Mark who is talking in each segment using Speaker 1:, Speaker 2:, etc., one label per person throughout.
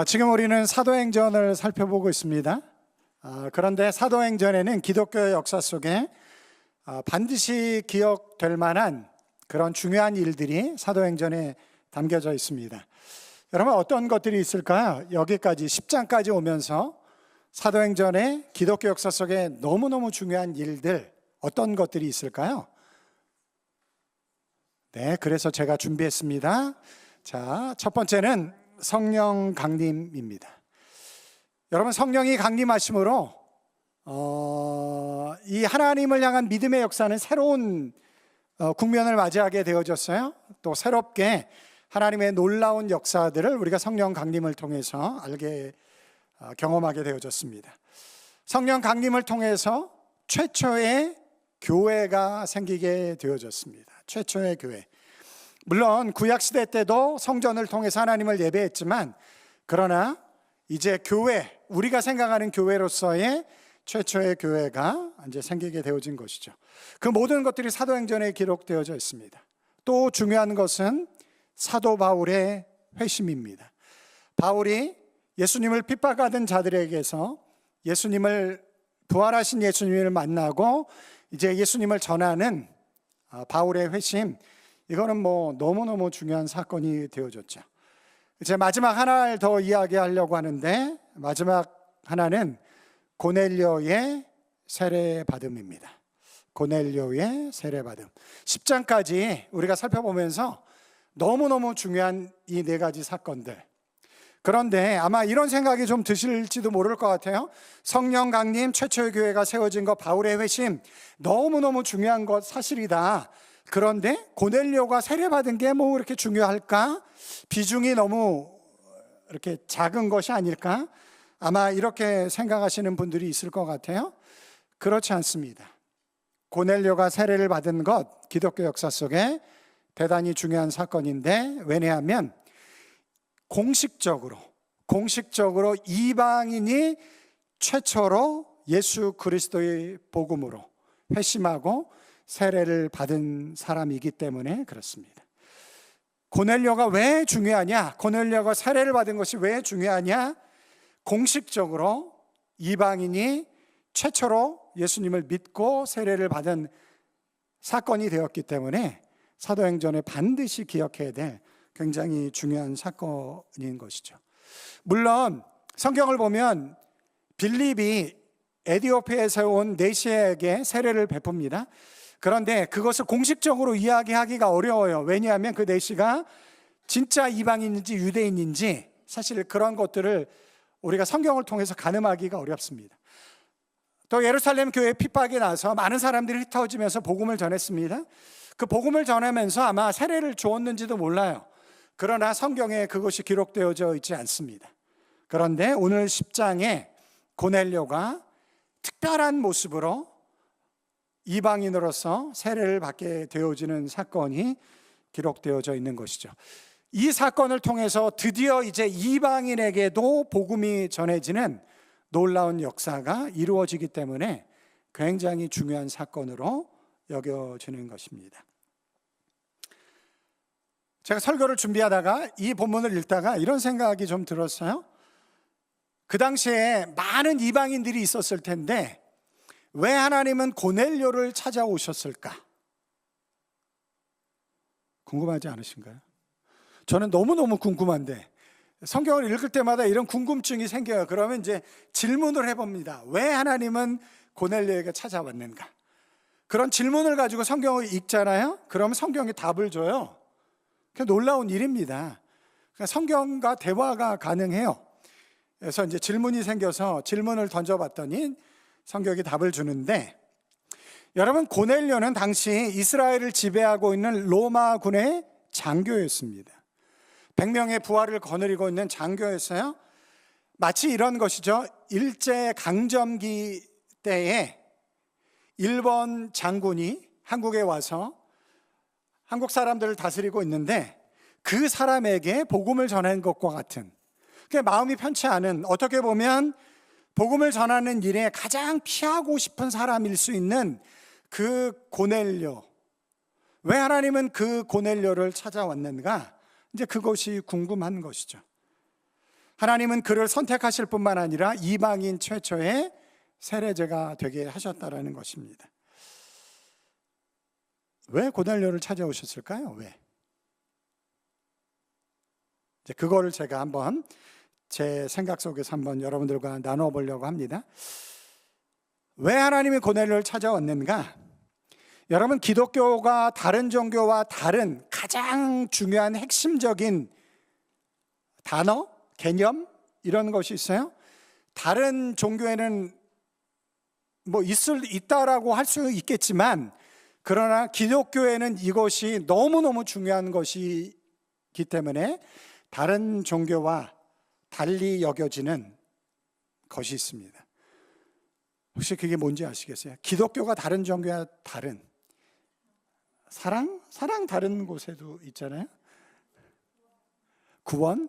Speaker 1: 지금 우리는 사도행전을 살펴보고 있습니다. 그런데 사도행전에는 기독교의 역사 속에 반드시 기억될 만한 그런 중요한 일들이 사도행전에 담겨져 있습니다. 여러분, 어떤 것들이 있을까요? 여기까지 10장까지 오면서 사도행전의 기독교 역사 속에 너무너무 중요한 일들, 어떤 것들이 있을까요? 네, 그래서 제가 준비했습니다. 자, 첫 번째는 성령 강림입니다. 여러분, 성령이 강림하심으로 이 하나님을 향한 믿음의 역사는 새로운 국면을 맞이하게 되어졌어요. 또 새롭게 하나님의 놀라운 역사들을 우리가 성령 강림을 통해서 경험하게 되어졌습니다. 성령 강림을 통해서 최초의 교회가 생기게 되어졌습니다. 최초의 교회. 물론 구약시대 때도 성전을 통해서 하나님을 예배했지만, 그러나 이제 교회, 우리가 생각하는 교회로서의 최초의 교회가 이제 생기게 되어진 것이죠. 그 모든 것들이 사도행전에 기록되어져 있습니다. 또 중요한 것은 사도 바울의 회심입니다. 바울이 예수님을 핍박하던 자들에게서 부활하신 예수님을 만나고 이제 예수님을 전하는 바울의 회심, 이거는 너무너무 중요한 사건이 되어졌죠. 이제 마지막 하나를 더 이야기하려고 하는데, 마지막 하나는 고넬료의 세례받음입니다. 고넬료의 세례받음. 10장까지 우리가 살펴보면서 너무너무 중요한 이 네 가지 사건들. 그런데 아마 이런 생각이 좀 드실지도 모를 것 같아요. 성령 강림, 최초의 교회가 세워진 것, 바울의 회심, 너무너무 중요한 것 사실이다. 그런데 고넬료가 세례받은 게 그렇게 중요할까? 비중이 너무 이렇게 작은 것이 아닐까? 아마 이렇게 생각하시는 분들이 있을 것 같아요. 그렇지 않습니다. 고넬료가 세례를 받은 것, 기독교 역사 속에 대단히 중요한 사건인데, 왜냐하면 공식적으로 이방인이 최초로 예수 그리스도의 복음으로 회심하고 세례를 받은 사람이기 때문에 그렇습니다. 고넬료가 왜 중요하냐? 고넬료가 세례를 받은 것이 왜 중요하냐? 공식적으로 이방인이 최초로 예수님을 믿고 세례를 받은 사건이 되었기 때문에 사도행전에 반드시 기억해야 될 굉장히 중요한 사건인 것이죠. 물론 성경을 보면 빌립이 에티오피아에서 온 네시에게 세례를 베풉니다. 그런데 그것을 공식적으로 이야기하기가 어려워요. 왜냐하면 그 네시가 진짜 이방인인지 유대인인지 사실 그런 것들을 우리가 성경을 통해서 가늠하기가 어렵습니다. 또 예루살렘 교회 핍박이 나서 많은 사람들이 흩어지면서 복음을 전했습니다. 그 복음을 전하면서 아마 세례를 주었는지도 몰라요. 그러나 성경에 그것이 기록되어져 있지 않습니다. 그런데 오늘 10장에 고넬료가 특별한 모습으로 이방인으로서 세례를 받게 되어지는 사건이 기록되어져 있는 것이죠. 이 사건을 통해서 드디어 이제 이방인에게도 복음이 전해지는 놀라운 역사가 이루어지기 때문에 굉장히 중요한 사건으로 여겨지는 것입니다. 제가 설교를 준비하다가 이 본문을 읽다가 이런 생각이 좀 들었어요. 그 당시에 많은 이방인들이 있었을 텐데 왜 하나님은 고넬료를 찾아오셨을까? 궁금하지 않으신가요? 저는 너무너무 궁금한데 성경을 읽을 때마다 이런 궁금증이 생겨요. 그러면 이제 질문을 해봅니다. 왜 하나님은 고넬료에게 찾아왔는가? 그런 질문을 가지고 성경을 읽잖아요. 그러면 성경이 답을 줘요. 놀라운 일입니다. 성경과 대화가 가능해요. 그래서 이제 질문이 생겨서 질문을 던져봤더니 성경이 답을 주는데, 여러분, 고넬료는 당시 이스라엘을 지배하고 있는 로마군의 장교였습니다. 100명의 부하를 거느리고 있는 장교였어요. 마치 이런 것이죠. 일제강점기 때에 일본 장군이 한국에 와서 한국 사람들을 다스리고 있는데 그 사람에게 복음을 전하는 것과 같은, 마음이 편치 않은, 어떻게 보면 복음을 전하는 일에 가장 피하고 싶은 사람일 수 있는 그 고넬료, 왜 하나님은 그 고넬료를 찾아왔는가? 이제 그것이 궁금한 것이죠. 하나님은 그를 선택하실 뿐만 아니라 이방인 최초의 세례자가 되게 하셨다라는 것입니다. 왜 고넬료를 찾아오셨을까요? 왜? 이제 그거를 제가 한번 제 생각 속에서 한번 여러분들과 나눠 보려고 합니다. 왜 하나님이 고넬료를 찾아왔는가? 여러분, 기독교가 다른 종교와 다른 가장 중요한 핵심적인 단어, 개념 이런 것이 있어요. 다른 종교에는 뭐 있다라고 할 수 있겠지만, 그러나 기독교에는 이것이 너무너무 중요한 것이기 때문에 다른 종교와 달리 여겨지는 것이 있습니다. 혹시 그게 뭔지 아시겠어요? 기독교가 다른 종교와 다른 사랑 다른 곳에도 있잖아요. 구원,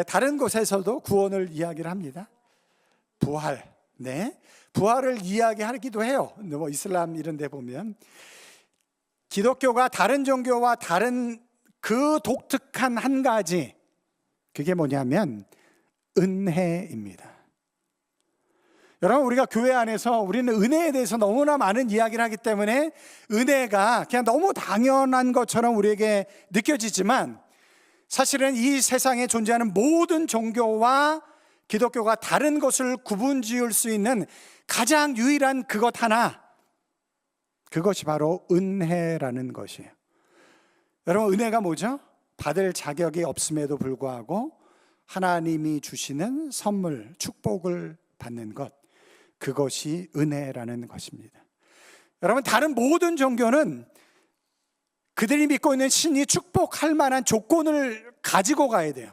Speaker 1: 다른 곳에서도 구원을 이야기를 합니다. 부활, 부활을 이야기하기도 해요. 뭐 이슬람 이런 데 보면 기독교가 다른 종교와 다른 그 독특한 한 가지, 그게 뭐냐면 은혜입니다. 여러분, 우리가 교회 안에서 우리는 은혜에 대해서 너무나 많은 이야기를 하기 때문에 은혜가 그냥 너무 당연한 것처럼 우리에게 느껴지지만, 사실은 이 세상에 존재하는 모든 종교와 기독교가 다른 것을 구분 지을 수 있는 가장 유일한 그것 하나, 그것이 바로 은혜라는 것이에요. 여러분, 은혜가 뭐죠? 받을 자격이 없음에도 불구하고 하나님이 주시는 선물, 축복을 받는 것, 그것이 은혜라는 것입니다. 여러분, 다른 모든 종교는 그들이 믿고 있는 신이 축복할 만한 조건을 가지고 가야 돼요.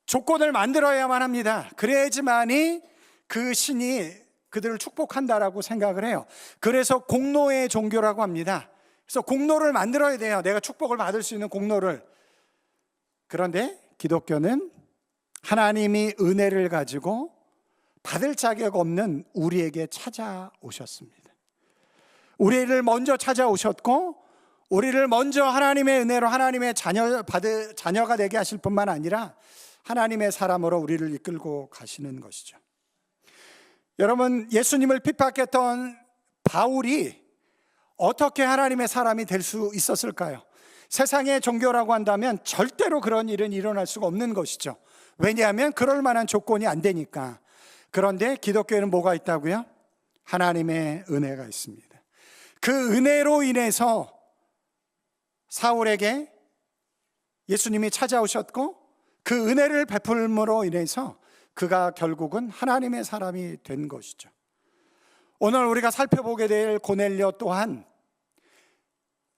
Speaker 1: 조건을 만들어야만 합니다. 그래야지만이 그 신이 그들을 축복한다라고 생각을 해요. 그래서 공로의 종교라고 합니다. 그래서 공로를 만들어야 돼요. 내가 축복을 받을 수 있는 공로를. 그런데 기독교는 하나님이 은혜를 가지고 받을 자격 없는 우리에게 찾아오셨습니다. 우리를 먼저 찾아오셨고, 우리를 먼저 하나님의 은혜로 하나님의 자녀가 되게 하실 뿐만 아니라 하나님의 사람으로 우리를 이끌고 가시는 것이죠. 여러분, 예수님을 핍박했던 바울이 어떻게 하나님의 사람이 될 수 있었을까요? 세상의 종교라고 한다면 절대로 그런 일은 일어날 수가 없는 것이죠. 왜냐하면 그럴 만한 조건이 안 되니까. 그런데 기독교에는 뭐가 있다고요? 하나님의 은혜가 있습니다. 그 은혜로 인해서 사울에게 예수님이 찾아오셨고, 그 은혜를 베풀므로 인해서 그가 결국은 하나님의 사람이 된 것이죠. 오늘 우리가 살펴보게 될 고넬료 또한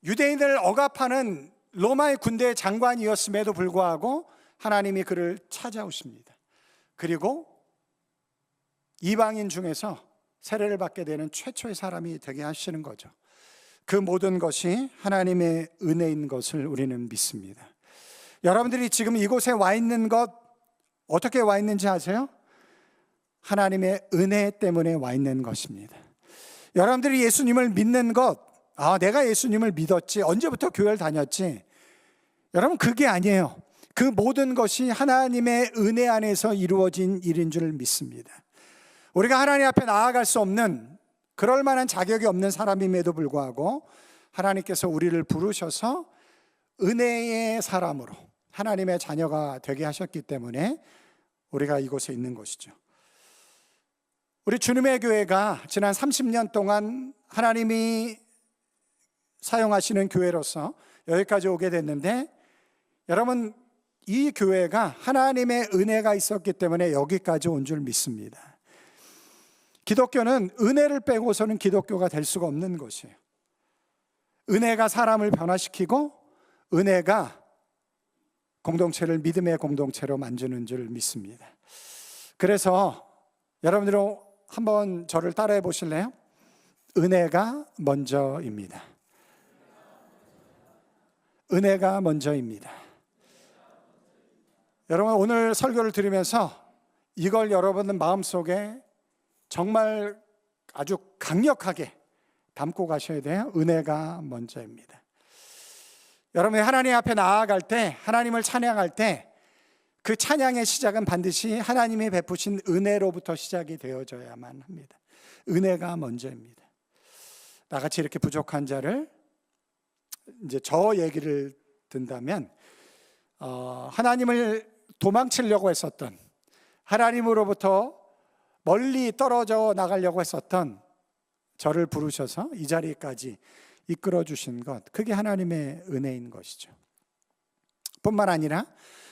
Speaker 1: 유대인을 억압하는 로마의 군대 장관이었음에도 불구하고 하나님이 그를 찾아오십니다. 그리고 이방인 중에서 세례를 받게 되는 최초의 사람이 되게 하시는 거죠. 그 모든 것이 하나님의 은혜인 것을 우리는 믿습니다. 여러분들이 지금 이곳에 와 있는 것, 어떻게 와 있는지 아세요? 하나님의 은혜 때문에 와 있는 것입니다. 여러분들이 예수님을 믿는 것, 내가 예수님을 믿었지, 언제부터 교회를 다녔지, 여러분, 그게 아니에요. 그 모든 것이 하나님의 은혜 안에서 이루어진 일인 줄 믿습니다. 우리가 하나님 앞에 나아갈 수 없는, 그럴 만한 자격이 없는 사람임에도 불구하고 하나님께서 우리를 부르셔서 은혜의 사람으로 하나님의 자녀가 되게 하셨기 때문에 우리가 이곳에 있는 것이죠. 우리 주님의 교회가 지난 30년 동안 하나님이 사용하시는 교회로서 여기까지 오게 됐는데, 여러분, 이 교회가 하나님의 은혜가 있었기 때문에 여기까지 온 줄 믿습니다. 기독교는 은혜를 빼고서는 기독교가 될 수가 없는 것이에요. 은혜가 사람을 변화시키고 은혜가 공동체를 믿음의 공동체로 만드는 줄 믿습니다. 그래서 여러분들은 한번 저를 따라해 보실래요? 은혜가 먼저입니다. 은혜가 먼저입니다. 여러분, 오늘 설교를 들으면서 이걸 여러분은 마음속에 정말 아주 강력하게 담고 가셔야 돼요. 은혜가 먼저입니다. 여러분이 하나님 앞에 나아갈 때, 하나님을 찬양할 때 그 찬양의 시작은 반드시 하나님이 베푸신 은혜로부터 시작이 되어져야만 합니다. 은혜가 먼저입니다. 나같이 이렇게 부족한 자를, 이제 저 얘기를 든다면 하나님을 도망치려고 했었던, 하나님으로부터 멀리 떨어져 나가려고 했었던 저를 부르셔서 이 자리까지 이끌어 주신 것, 그게 하나님의 은혜인 것이죠. 뿐만 아니라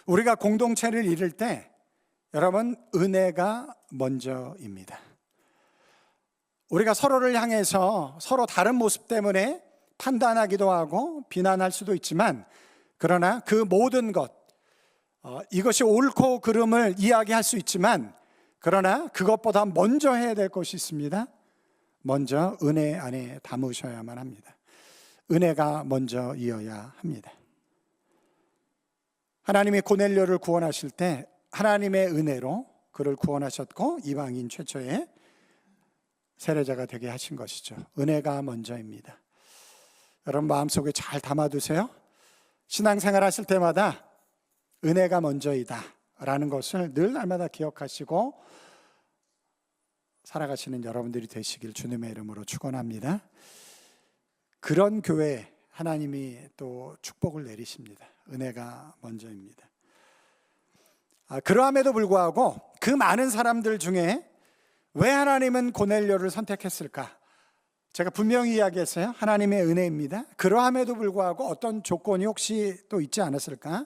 Speaker 1: 우리가 공동체를 이룰 때 여러분, 은혜가 먼저입니다. 우리가 서로를 향해서 서로 다른 모습 때문에 판단하기도 하고 비난할 수도 있지만, 그러나 그 모든 것, 이것이 옳고 그름을 이야기할 수 있지만, 그러나 그것보다 먼저 해야 될 것이 있습니다. 먼저 은혜 안에 담으셔야만 합니다. 은혜가 먼저이어야 합니다. 하나님이 고넬료를 구원하실 때 하나님의 은혜로 그를 구원하셨고 이방인 최초의 세례자가 되게 하신 것이죠. 은혜가 먼저입니다. 여러분 마음속에 잘 담아두세요. 신앙생활 하실 때마다 은혜가 먼저이다 라는 것을 늘 날마다 기억하시고 살아가시는 여러분들이 되시길 주님의 이름으로 축원합니다. 그런 교회 하나님이 또 축복을 내리십니다. 은혜가 먼저입니다. 그러함에도 불구하고 그 많은 사람들 중에 왜 하나님은 고넬료를 선택했을까? 제가 분명히 이야기했어요. 하나님의 은혜입니다. 그러함에도 불구하고 어떤 조건이 혹시 또 있지 않았을까?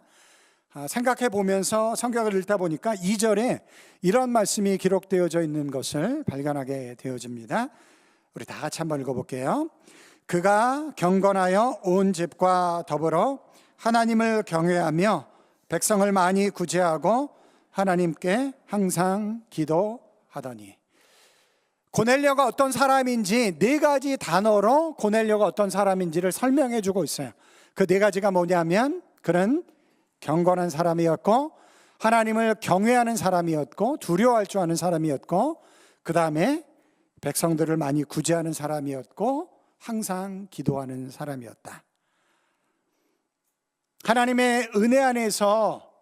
Speaker 1: 생각해 보면서 성경을 읽다 보니까 2절에 이런 말씀이 기록되어져 있는 것을 발견하게 되어집니다. 우리 다 같이 한번 읽어볼게요. 그가 경건하여 온 집과 더불어 하나님을 경외하며 백성을 많이 구제하고 하나님께 항상 기도하더니. 고넬료가 어떤 사람인지 4가지 단어로 고넬료가 어떤 사람인지를 설명해 주고 있어요. 그 4가지가 뭐냐면, 그는 경건한 사람이었고 하나님을 경외하는 사람이었고 두려워할 줄 아는 사람이었고, 그 다음에 백성들을 많이 구제하는 사람이었고 항상 기도하는 사람이었다. 하나님의 은혜 안에서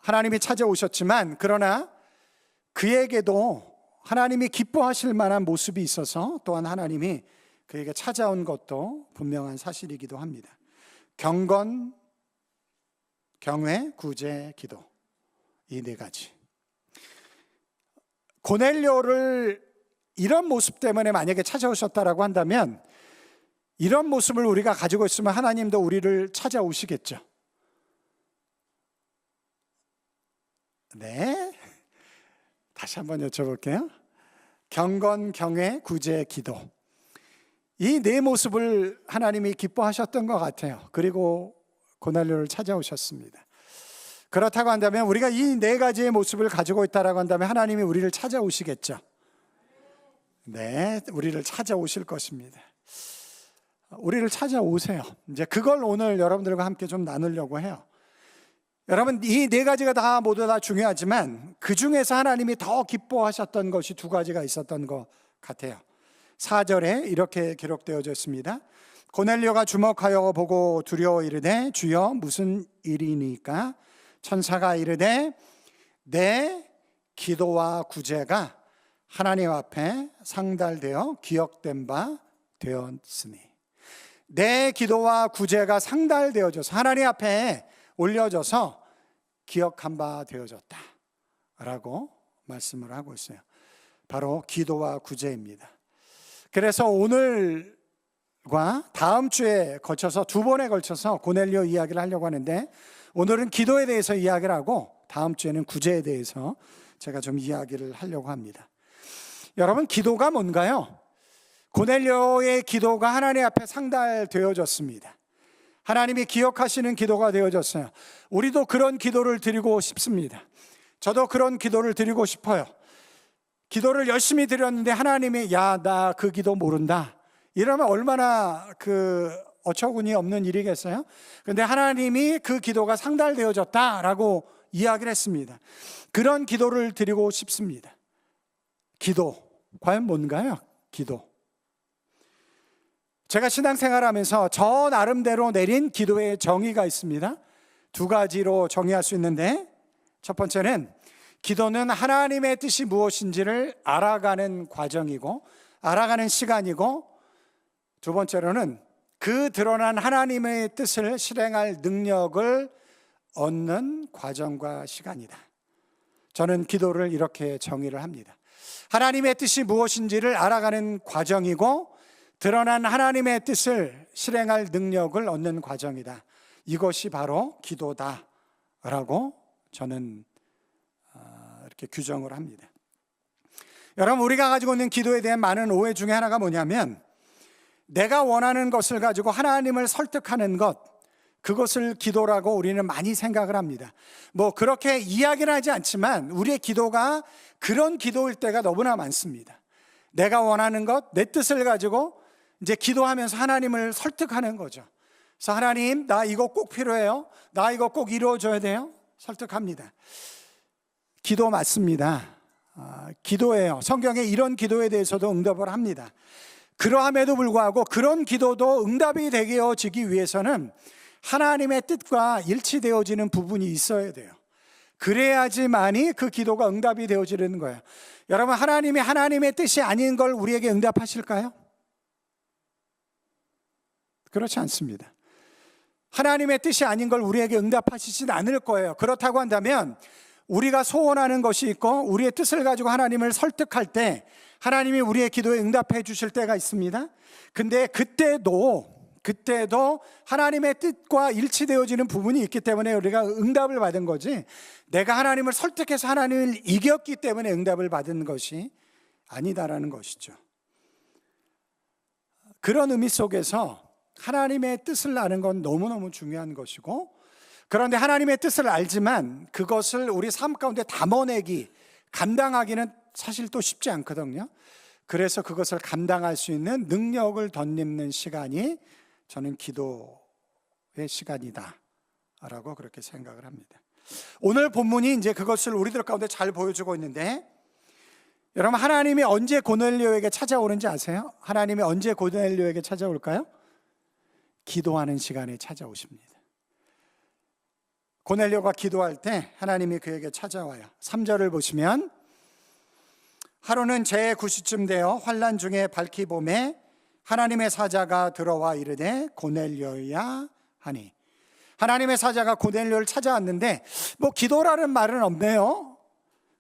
Speaker 1: 하나님이 찾아오셨지만, 그러나 그에게도 하나님이 기뻐하실 만한 모습이 있어서 또한 하나님이 그에게 찾아온 것도 분명한 사실이기도 합니다. 경건, 경외, 구제, 기도, 이 4가지. 고넬료를 이런 모습 때문에 만약에 찾아오셨다라고 한다면, 이런 모습을 우리가 가지고 있으면 하나님도 우리를 찾아오시겠죠. 네, 다시 한번 여쭤볼게요. 경건, 경외, 구제, 기도, 이 4 모습을 하나님이 기뻐하셨던 것 같아요. 그리고 고넬료를 찾아오셨습니다. 그렇다고 한다면 우리가 이 4가지의 모습을 가지고 있다라고 한다면 하나님이 우리를 찾아오시겠죠. 네, 우리를 찾아오실 것입니다. 우리를 찾아오세요. 이제 그걸 오늘 여러분들과 함께 좀 나누려고 해요. 여러분, 이 4가지가 다 모두 다 중요하지만 그 중에서 하나님이 더 기뻐하셨던 것이 2가지가 있었던 것 같아요. 4절에 이렇게 기록되어져 있습니다. 고넬료가 주목하여 보고 두려워 이르되 주여 무슨 일이니까? 천사가 이르되 내 기도와 구제가 하나님 앞에 상달되어 기억된 바 되었으니. 내 기도와 구제가 상달되어져서 하나님 앞에 올려져서 기억한 바 되어졌다 라고 말씀을 하고 있어요. 바로 기도와 구제입니다. 그래서 오늘과 다음 주에 걸쳐서 2번에 걸쳐서 고넬료 이야기를 하려고 하는데, 오늘은 기도에 대해서 이야기를 하고 다음 주에는 구제에 대해서 제가 좀 이야기를 하려고 합니다. 여러분, 기도가 뭔가요? 고넬료의 기도가 하나님 앞에 상달되어졌습니다. 하나님이 기억하시는 기도가 되어졌어요. 우리도 그런 기도를 드리고 싶습니다. 저도 그런 기도를 드리고 싶어요. 기도를 열심히 드렸는데 하나님이 야, 나 그 기도 모른다 이러면 얼마나 어처구니 없는 일이겠어요? 그런데 하나님이 그 기도가 상달되어졌다라고 이야기를 했습니다. 그런 기도를 드리고 싶습니다. 기도, 과연 뭔가요? 기도. 제가 신앙생활하면서 저 나름대로 내린 기도의 정의가 있습니다. 2가지로 정의할 수 있는데, 첫 번째는 기도는 하나님의 뜻이 무엇인지를 알아가는 과정이고 알아가는 시간이고, 두 번째로는 그 드러난 하나님의 뜻을 실행할 능력을 얻는 과정과 시간이다. 저는 기도를 이렇게 정의를 합니다. 하나님의 뜻이 무엇인지를 알아가는 과정이고 드러난 하나님의 뜻을 실행할 능력을 얻는 과정이다. 이것이 바로 기도다라고 저는 이렇게 규정을 합니다. 여러분, 우리가 가지고 있는 기도에 대한 많은 오해 중에 하나가 뭐냐면, 내가 원하는 것을 가지고 하나님을 설득하는 것, 그것을 기도라고 우리는 많이 생각을 합니다. 뭐 그렇게 이야기는 하지 않지만 우리의 기도가 그런 기도일 때가 너무나 많습니다. 내가 원하는 것, 내 뜻을 가지고 이제 기도하면서 하나님을 설득하는 거죠. 그래서 하나님, 나 이거 꼭 필요해요. 나 이거 꼭 이루어져야 돼요. 설득합니다. 기도 맞습니다. 기도예요. 성경에 이런 기도에 대해서도 응답을 합니다. 그러함에도 불구하고 그런 기도도 응답이 되어지기 위해서는 하나님의 뜻과 일치되어지는 부분이 있어야 돼요. 그래야지만이 그 기도가 응답이 되어지는 거예요. 여러분, 하나님이 하나님의 뜻이 아닌 걸 우리에게 응답하실까요? 그렇지 않습니다. 하나님의 뜻이 아닌 걸 우리에게 응답하시진 않을 거예요. 그렇다고 한다면 우리가 소원하는 것이 있고 우리의 뜻을 가지고 하나님을 설득할 때 하나님이 우리의 기도에 응답해 주실 때가 있습니다. 근데 그때도 하나님의 뜻과 일치되어지는 부분이 있기 때문에 우리가 응답을 받은 거지, 내가 하나님을 설득해서 하나님을 이겼기 때문에 응답을 받은 것이 아니다라는 것이죠. 그런 의미 속에서 하나님의 뜻을 아는 건 너무너무 중요한 것이고, 그런데 하나님의 뜻을 알지만 그것을 우리 삶 가운데 담아내기, 감당하기는 사실 또 쉽지 않거든요. 그래서 그것을 감당할 수 있는 능력을 덧입는 시간이 저는 기도의 시간이다 라고 그렇게 생각을 합니다. 오늘 본문이 이제 그것을 우리들 가운데 잘 보여주고 있는데, 여러분, 하나님이 언제 고넬료에게 찾아오는지 아세요? 하나님이 언제 고넬료에게 찾아올까요? 기도하는 시간에 찾아오십니다. 고넬료가 기도할 때 하나님이 그에게 찾아와요. 3절을 보시면, 하루는 제9시쯤 되어 환난 중에 밝히 봄에 하나님의 사자가 들어와 이르되 고넬료야 하니. 하나님의 사자가 고넬료를 찾아왔는데 뭐 기도라는 말은 없네요.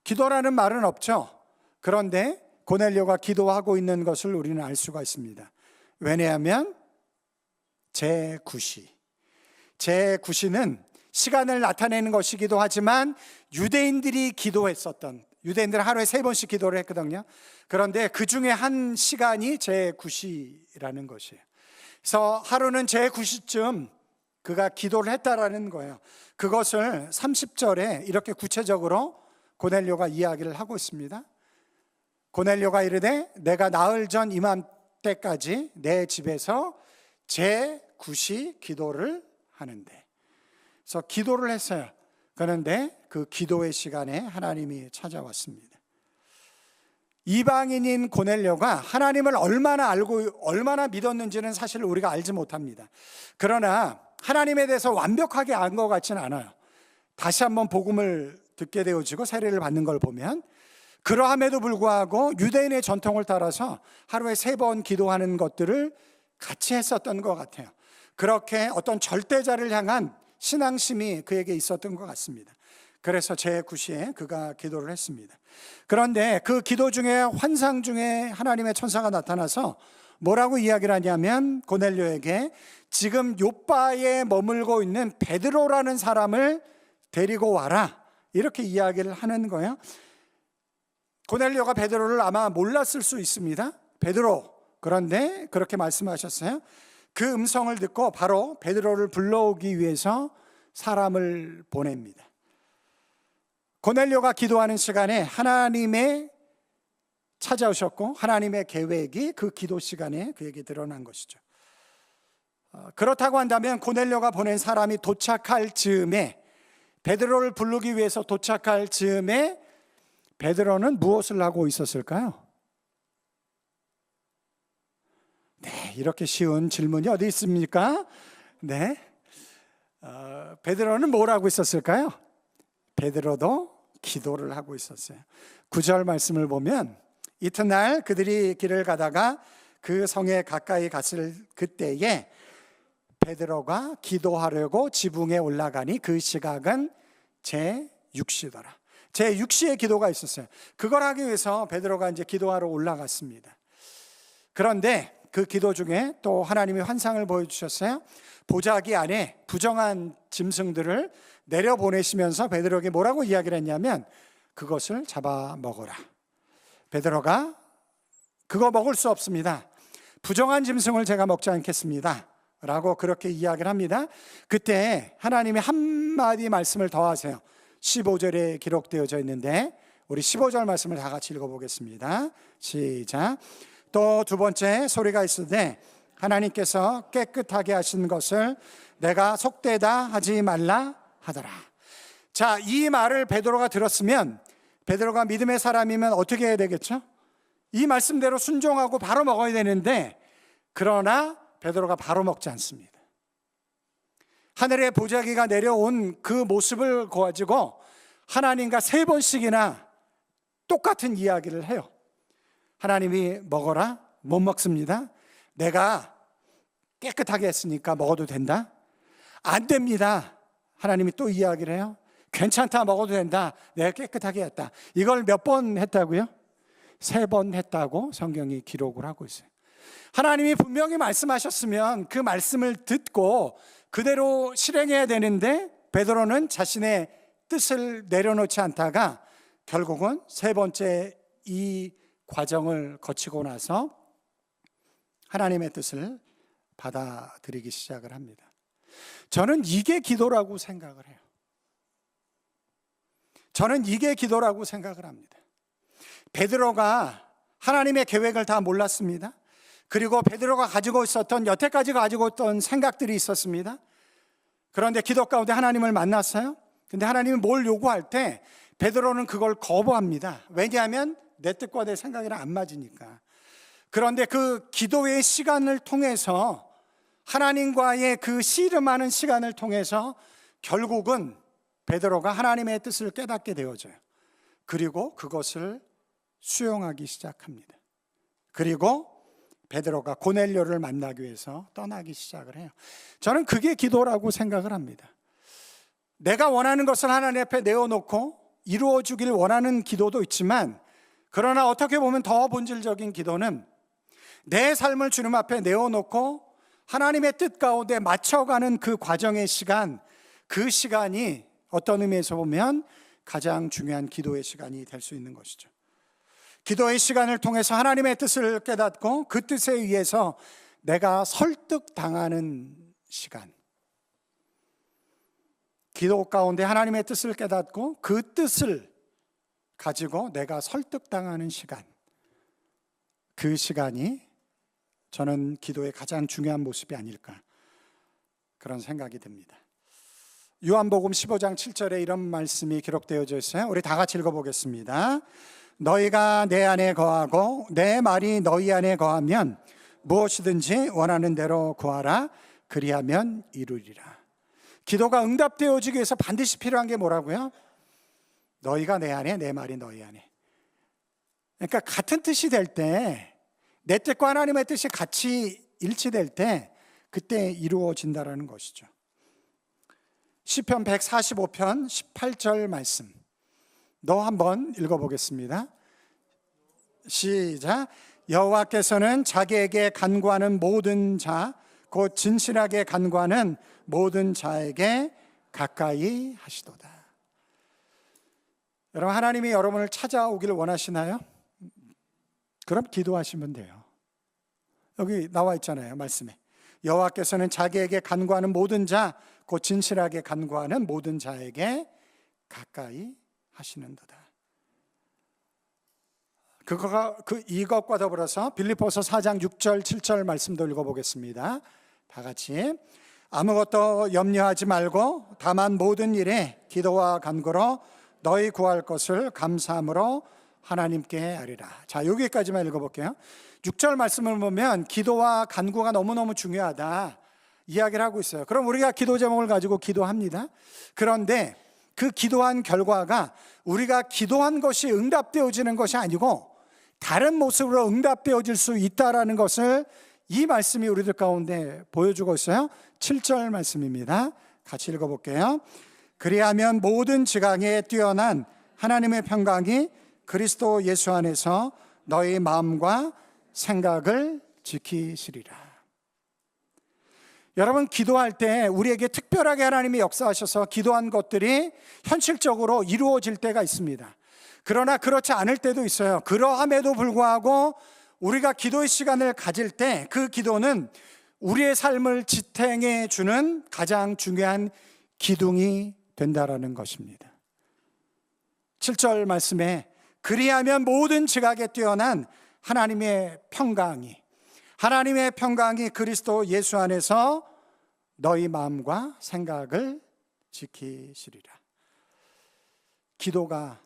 Speaker 1: 기도라는 말은 없죠. 그런데 고넬료가 기도하고 있는 것을 우리는 알 수가 있습니다. 왜냐하면 제9시는 시간을 나타내는 것이기도 하지만 유대인들이 기도했었던, 유대인들은 하루에 3번씩 기도를 했거든요. 그런데 그 중에 한 시간이 제9시라는 것이에요. 그래서 하루는 제9시쯤 그가 기도를 했다라는 거예요. 그것을 30절에 이렇게 구체적으로 고넬료가 이야기를 하고 있습니다. 고넬료가 이르되 내가 나흘 전 이맘때까지 내 집에서 제9시 기도를 하는데. 그래서 기도를 했어요. 그런데 그 기도의 시간에 하나님이 찾아왔습니다. 이방인인 고넬료가 하나님을 얼마나 알고 얼마나 믿었는지는 사실 우리가 알지 못합니다. 그러나 하나님에 대해서 완벽하게 안 것 같지는 않아요. 다시 한번 복음을 듣게 되어지고 세례를 받는 걸 보면, 그러함에도 불구하고 유대인의 전통을 따라서 하루에 3번 기도하는 것들을 같이 했었던 것 같아요. 그렇게 어떤 절대자를 향한 신앙심이 그에게 있었던 것 같습니다. 그래서 제9시에 그가 기도를 했습니다. 그런데 그 기도 중에, 환상 중에 하나님의 천사가 나타나서 뭐라고 이야기를 하냐면, 고넬료에게 지금 요바에 머물고 있는 베드로라는 사람을 데리고 와라, 이렇게 이야기를 하는 거예요. 고넬료가 베드로를 아마 몰랐을 수 있습니다. 베드로, 그런데 그렇게 말씀하셨어요. 그 음성을 듣고 바로 베드로를 불러오기 위해서 사람을 보냅니다. 고넬료가 기도하는 시간에 하나님의 찾아오셨고 하나님의 계획이 그 기도 시간에 그에게 드러난 것이죠. 그렇다고 한다면 고넬료가 보낸 사람이 도착할 즈음에, 베드로를 부르기 위해서 도착할 즈음에 베드로는 무엇을 하고 있었을까요? 네, 이렇게 쉬운 질문이 어디 있습니까? 네, 베드로는 뭘 하고 있었을까요? 베드로도 기도를 하고 있었어요. 9절 말씀을 보면 이튿날 그들이 길을 가다가 그 성에 가까이 갔을 그때에 베드로가 기도하려고 지붕에 올라가니 그 시각은 제6시더라. 제6시의 기도가 있었어요. 그걸 하기 위해서 베드로가 이제 기도하러 올라갔습니다. 그런데 그 기도 중에 또 하나님이 환상을 보여주셨어요. 보자기 안에 부정한 짐승들을 내려보내시면서 베드로에게 뭐라고 이야기를 했냐면 그것을 잡아 먹어라. 베드로가 그거 먹을 수 없습니다. 부정한 짐승을 제가 먹지 않겠습니다 라고 그렇게 이야기를 합니다. 그때 하나님이 한마디 말씀을 더 하세요. 15절에 기록되어져 있는데 우리 15절 말씀을 다 같이 읽어보겠습니다. 시작. 또 두 번째 소리가 있으되 하나님께서 깨끗하게 하신 것을 내가 속되다 하지 말라 하더라. 자, 이 말을 베드로가 들었으면 베드로가 믿음의 사람이면 어떻게 해야 되겠죠? 이 말씀대로 순종하고 바로 먹어야 되는데 그러나 베드로가 바로 먹지 않습니다. 하늘의 보자기가 내려온 그 모습을 가지고 하나님과 3번씩이나 똑같은 이야기를 해요. 하나님이 먹어라? 못 먹습니다. 내가 깨끗하게 했으니까 먹어도 된다? 안 됩니다. 하나님이 또 이야기를 해요. 괜찮다, 먹어도 된다. 내가 깨끗하게 했다. 이걸 몇 번 했다고요? 3번 했다고 성경이 기록을 하고 있어요. 하나님이 분명히 말씀하셨으면 그 말씀을 듣고 그대로 실행해야 되는데 베드로는 자신의 뜻을 내려놓지 않다가 결국은 3번째 이 과정을 거치고 나서 하나님의 뜻을 받아들이기 시작을 합니다. 저는 이게 기도라고 생각을 해요. 저는 이게 기도라고 생각을 합니다. 베드로가 하나님의 계획을 다 몰랐습니다. 그리고 베드로가 가지고 있었던 여태까지 가지고 있던 생각들이 있었습니다. 그런데 기도 가운데 하나님을 만났어요. 근데 하나님이 뭘 요구할 때 베드로는 그걸 거부합니다. 왜냐하면 내 뜻과 내 생각이랑 안 맞으니까. 그런데 그 기도의 시간을 통해서 하나님과의 그 씨름하는 시간을 통해서 결국은 베드로가 하나님의 뜻을 깨닫게 되어져요. 그리고 그것을 수용하기 시작합니다. 그리고 베드로가 고넬료를 만나기 위해서 떠나기 시작을 해요. 저는 그게 기도라고 생각을 합니다. 내가 원하는 것을 하나님 앞에 내어놓고 이루어주길 원하는 기도도 있지만 그러나 어떻게 보면 더 본질적인 기도는 내 삶을 주님 앞에 내어놓고 하나님의 뜻 가운데 맞춰가는 그 과정의 시간, 그 시간이 어떤 의미에서 보면 가장 중요한 기도의 시간이 될 수 있는 것이죠. 기도의 시간을 통해서 하나님의 뜻을 깨닫고 그 뜻에 의해서 내가 설득당하는 시간, 기도 가운데 하나님의 뜻을 깨닫고 그 뜻을 가지고 내가 설득당하는 시간, 그 시간이 저는 기도의 가장 중요한 모습이 아닐까 그런 생각이 듭니다. 요한복음 15장 7절에 이런 말씀이 기록되어져 있어요. 우리 다 같이 읽어보겠습니다. 너희가 내 안에 거하고 내 말이 너희 안에 거하면 무엇이든지 원하는 대로 구하라. 그리하면 이루리라. 기도가 응답되어지기 위해서 반드시 필요한 게 뭐라고요? 너희가 내 안에, 내 말이 너희 안에. 그러니까 같은 뜻이 될 때, 내 뜻과 하나님의 뜻이 같이 일치될 때 그때 이루어진다라는 것이죠. 시편 145편 18절 말씀 너 한번 읽어보겠습니다. 시작. 여호와께서는 자기에게 간구하는 모든 자, 곧 진실하게 간구하는 모든 자에게 가까이 하시도다. 여러분, 하나님이 여러분을 찾아오기를 원하시나요? 그럼 기도하시면 돼요. 여기 나와 있잖아요, 말씀에. 여호와께서는 자기에게 간구하는 모든 자, 곧 진실하게 간구하는 모든 자에게 가까이 하시는도다. 이것과 더불어서 빌립보서 4장 6절 7절 말씀도 읽어보겠습니다. 다 같이. 아무것도 염려하지 말고 다만 모든 일에 기도와 간구로 너희 구할 것을 감사함으로 하나님께 아뢰라. 자, 여기까지만 읽어볼게요. 6절 말씀을 보면 기도와 간구가 너무너무 중요하다 이야기를 하고 있어요. 그럼 우리가 기도 제목을 가지고 기도합니다. 그런데 그 기도한 결과가 우리가 기도한 것이 응답되어지는 것이 아니고 다른 모습으로 응답되어질 수 있다라는 것을 이 말씀이 우리들 가운데 보여주고 있어요. 7절 말씀입니다. 같이 읽어볼게요. 그리하면 모든 지각에 뛰어난 하나님의 평강이 그리스도 예수 안에서 너희 마음과 생각을 지키시리라. 여러분, 기도할 때 우리에게 특별하게 하나님이 역사하셔서 기도한 것들이 현실적으로 이루어질 때가 있습니다. 그러나 그렇지 않을 때도 있어요. 그러함에도 불구하고 우리가 기도의 시간을 가질 때 그 기도는 우리의 삶을 지탱해 주는 가장 중요한 기둥이 된다라는 것입니다. 7절 말씀에 그리하면 모든 지각에 뛰어난 하나님의 평강이 그리스도 예수 안에서 너희 마음과 생각을 지키시리라. 기도가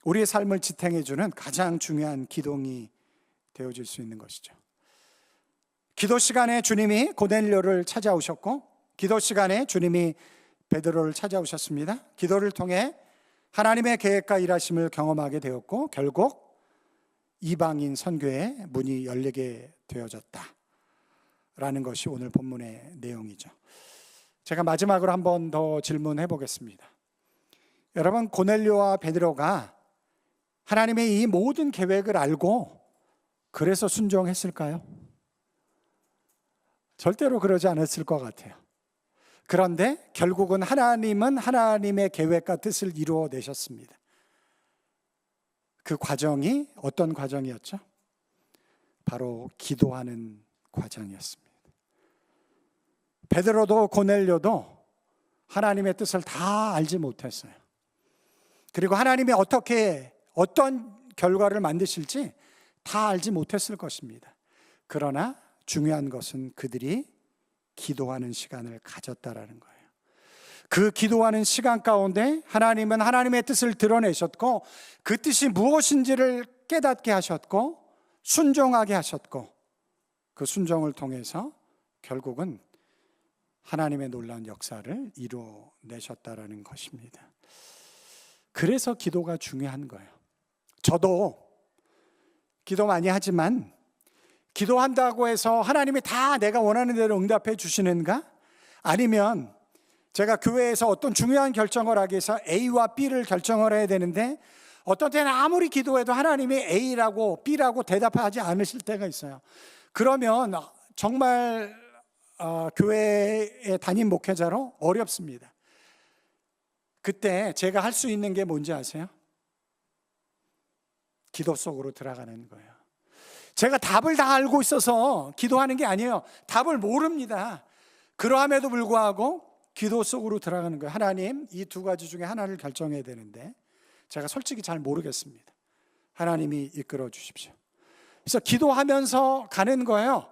Speaker 1: 우리의 삶을 지탱해 주는 가장 중요한 기둥이 되어질 수 있는 것이죠. 기도 시간에 주님이 고넬료를 찾아오셨고, 기도 시간에 주님이 베드로를 찾아오셨습니다. 기도를 통해 하나님의 계획과 일하심을 경험하게 되었고, 결국 이방인 선교의 문이 열리게 되어졌다라는 것이 오늘 본문의 내용이죠. 제가 마지막으로 한 번 더 질문해 보겠습니다. 여러분, 고넬료와 베드로가 하나님의 이 모든 계획을 알고 그래서 순종했을까요? 절대로 그러지 않았을 것 같아요. 그런데 결국은 하나님은 하나님의 계획과 뜻을 이루어내셨습니다. 그 과정이 어떤 과정이었죠? 바로 기도하는 과정이었습니다. 베드로도 고넬료도 하나님의 뜻을 다 알지 못했어요. 그리고 하나님이 어떤 결과를 만드실지 다 알지 못했을 것입니다. 그러나 중요한 것은 그들이 기도하는 시간을 가졌다라는 거예요. 그 기도하는 시간 가운데 하나님은 하나님의 뜻을 드러내셨고, 그 뜻이 무엇인지를 깨닫게 하셨고, 순종하게 하셨고, 그 순종을 통해서 결국은 하나님의 놀라운 역사를 이루어내셨다라는 것입니다. 그래서 기도가 중요한 거예요. 저도 기도 많이 하지만 기도한다고 해서 하나님이 다 내가 원하는 대로 응답해 주시는가? 아니면 제가 교회에서 어떤 중요한 결정을 하기 위해서 A와 B를 결정을 해야 되는데 어떤 때는 아무리 기도해도 하나님이 A라고 B라고 대답하지 않으실 때가 있어요. 그러면 정말 교회의 담임 목회자로 어렵습니다. 그때 제가 할 수 있는 게 뭔지 아세요? 기도 속으로 들어가는 거예요. 제가 답을 다 알고 있어서 기도하는 게 아니에요. 답을 모릅니다. 그러함에도 불구하고 기도 속으로 들어가는 거예요. 하나님, 이 두 가지 중에 하나를 결정해야 되는데 제가 솔직히 잘 모르겠습니다. 하나님이 이끌어 주십시오. 그래서 기도하면서 가는 거예요.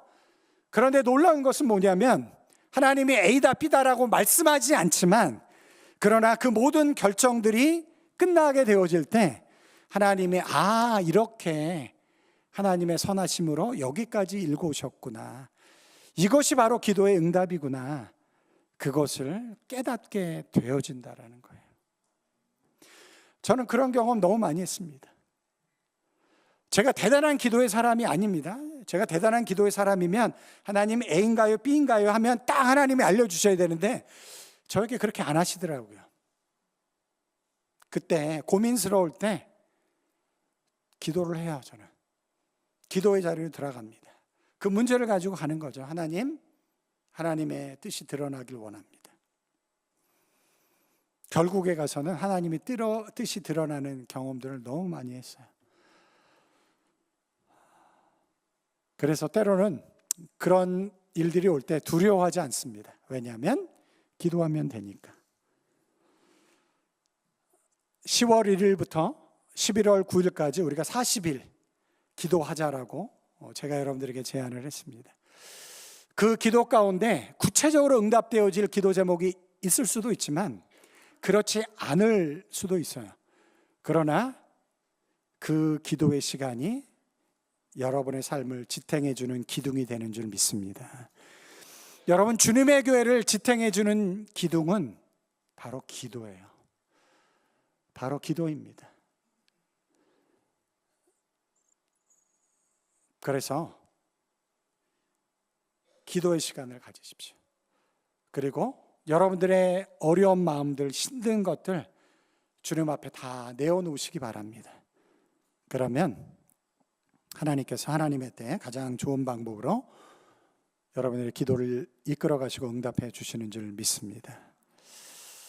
Speaker 1: 그런데 놀라운 것은 뭐냐면 하나님이 A다 B다라고 말씀하지 않지만, 그러나 그 모든 결정들이 끝나게 되어질 때 하나님이 이렇게 하나님의 선하심으로 여기까지 읽어오셨구나, 이것이 바로 기도의 응답이구나, 그것을 깨닫게 되어진다라는 거예요. 저는 그런 경험 너무 많이 했습니다. 제가 대단한 기도의 사람이 아닙니다. 제가 대단한 기도의 사람이면 하나님 A인가요 B인가요 하면 딱 하나님이 알려주셔야 되는데 저에게 그렇게 안 하시더라고요. 그때 고민스러울 때 기도를 해요. 저는 기도의 자리로 들어갑니다. 그 문제를 가지고 가는 거죠. 하나님, 하나님의 뜻이 드러나길 원합니다. 결국에 가서는 하나님의 뜻이 드러나는 경험들을 너무 많이 했어요. 그래서 때로는 그런 일들이 올 때 두려워하지 않습니다. 왜냐하면 기도하면 되니까. 10월 1일부터 11월 9일까지 우리가 40일 기도하자라고 제가 여러분들에게 제안을 했습니다. 그 기도 가운데 구체적으로 응답되어질 기도 제목이 있을 수도 있지만 그렇지 않을 수도 있어요. 그러나 그 기도의 시간이 여러분의 삶을 지탱해 주는 기둥이 되는 줄 믿습니다. 여러분, 주님의 교회를 지탱해 주는 기둥은 바로 기도예요. 바로 기도입니다. 그래서 기도의 시간을 가지십시오. 그리고 여러분들의 어려운 마음들, 힘든 것들 주님 앞에 다 내어놓으시기 바랍니다. 그러면 하나님께서 하나님의 때 가장 좋은 방법으로 여러분들의 기도를 이끌어 가시고 응답해 주시는 줄 믿습니다.